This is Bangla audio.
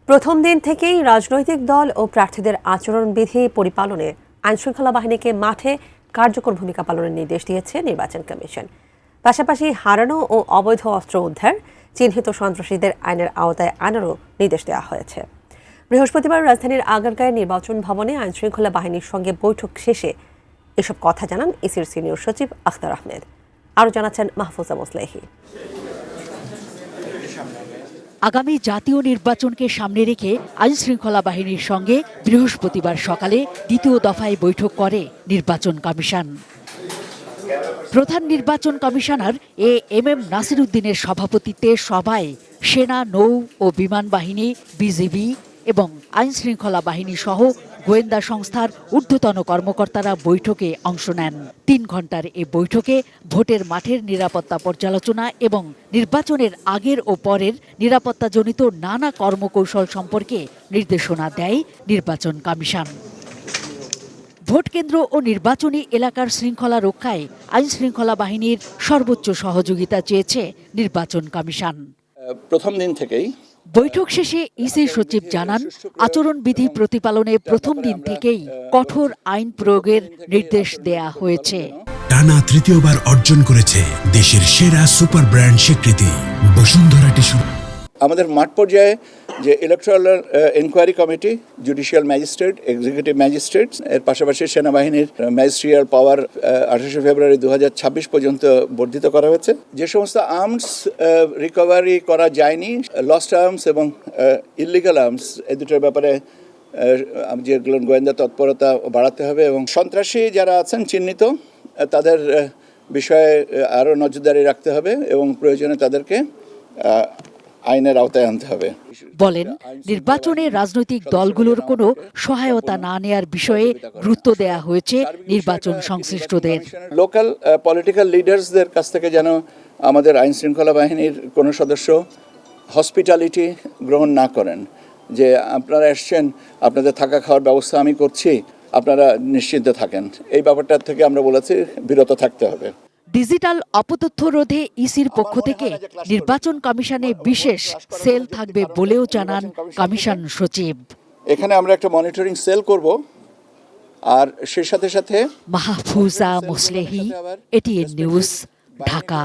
প্রথম দিন থেকেই রাজনৈতিক দল ও প্রার্থীদের আচরণবিধি পরিপালনে আইনশৃঙ্খলা বাহিনীকে মাঠে কার্যকর ভূমিকা পালনের নির্দেশ দিয়েছে নির্বাচন কমিশন। পাশাপাশি হারানো ও অবৈধ অস্ত্র উদ্ধার, চিহ্নিত সন্ত্রাসীদের আইনের আওতায় আনারও নির্দেশ দেওয়া হয়েছে। বৃহস্পতিবার রাজধানীর আগারগাঁওয়ের নির্বাচন ভবনে আইনশৃঙ্খলা বাহিনীর সঙ্গে বৈঠক শেষে এসব কথা জানান ইসির সিনিয়র সচিব আখতার আহমেদ। আরও জানাচ্ছেন মাহফুজা মোসলেহি। আগামী জাতীয় নির্বাচনকে সামনে রেখে আইনশৃঙ্খলা বাহিনীর সঙ্গে বৃহস্পতিবার সকালে দ্বিতীয় দফায় বৈঠক করে নির্বাচন কমিশন। প্রধান নির্বাচন কমিশনার এম নাসির উদ্দিনের সভাপতিত্বে সভায় সেনা, নৌ ও বিমান বাহিনী, বিজিবি এবং আইনশৃঙ্খলা বাহিনী সহ গোয়েন্দা সংস্থার ঊর্ধ্বতন কর্মকর্তারা বৈঠকে অংশ নেন। ৩ ঘণ্টার এ বৈঠকে ভোটের মাঠের নিরাপত্তা পর্যালোচনা এবং নির্বাচনের আগের ও পরের নিরাপত্তাজনিত নানা কর্মকৌশল সম্পর্কে নির্দেশনা দেয় নির্বাচন কমিশন। ভোট কেন্দ্র ও নির্বাচনী এলাকার শৃঙ্খলা রক্ষায় আইনশৃঙ্খলা বাহিনীর সর্বোচ্চ সহযোগিতা চেয়েছে নির্বাচন কমিশন। প্রথম দিন থেকেই বৈঠক শেষে ইসি সচিব জানান, আচরণবিধি প্রতিপালনে প্রথম দিন থেকেই কঠোর আইন প্রয়োগের নির্দেশ দেয়া হয়েছে। টানা তৃতীয়বার অর্জন করেছে দেশের সেরা সুপার ব্র্যান্ড স্বীকৃতি বসুন্ধরা টিস্যু। আমাদের মাঠ পর্যায়ে যে electoral enquiry committee, judicial magistrate, executive magistrate, এর পাশাপাশি সেনাবাহিনীর ম্যাজিস্ট্রিয়াল পাওয়ার 28 ফেব্রুয়ারি 2026 পর্যন্ত বর্ধিত করা হয়েছে। যে সমস্ত আর্মস রিকভারি করা যায়নি, লস্ট আর্মস এবং ইলিগাল আর্মস, এই দুটোর ব্যাপারে যেগুলো গোয়েন্দা তৎপরতা বাড়াতে হবে এবং সন্ত্রাসী যারা আছেন চিহ্নিত তাদের বিষয়ে আরও নজরদারি রাখতে হবে এবং প্রয়োজনে তাদেরকে আইনের আওতায় আনতে হবে। বলেন, নির্বাচনে রাজনৈতিক দলগুলোর কোনো সহায়তা না নেয়ার বিষয়ে গুরুত্ব দেয়া হয়েছে নির্বাচন সংশ্লিষ্টদের। লোকাল পলিটিক্যাল লিডার্সদের কাছ থেকে যেন আমাদের আইন শৃঙ্খলা বাহিনীর কোনো সদস্য হসপিটালিটি গ্রহণ না করেন, যে আপনারা এসছেন, আপনাদের থাকা খাওয়ার ব্যবস্থা আমি করছি, আপনারা নিশ্চিন্ত থাকেন, এই ব্যাপারটার থেকে আমরা বলেছি বিরত থাকতে হবে। ডিজিটাল অপতথ্য রোধে ইসির পক্ষ থেকে নির্বাচন কমিশনে বিশেষ সেল থাকবে বলেও জানান কমিশন সচিব। এখানে আমরা একটা মনিটরিং সেল করব, আর সেই সাথে সাথে মাহফুজা মোসলেহি, এটিএন নিউজ, ঢাকা।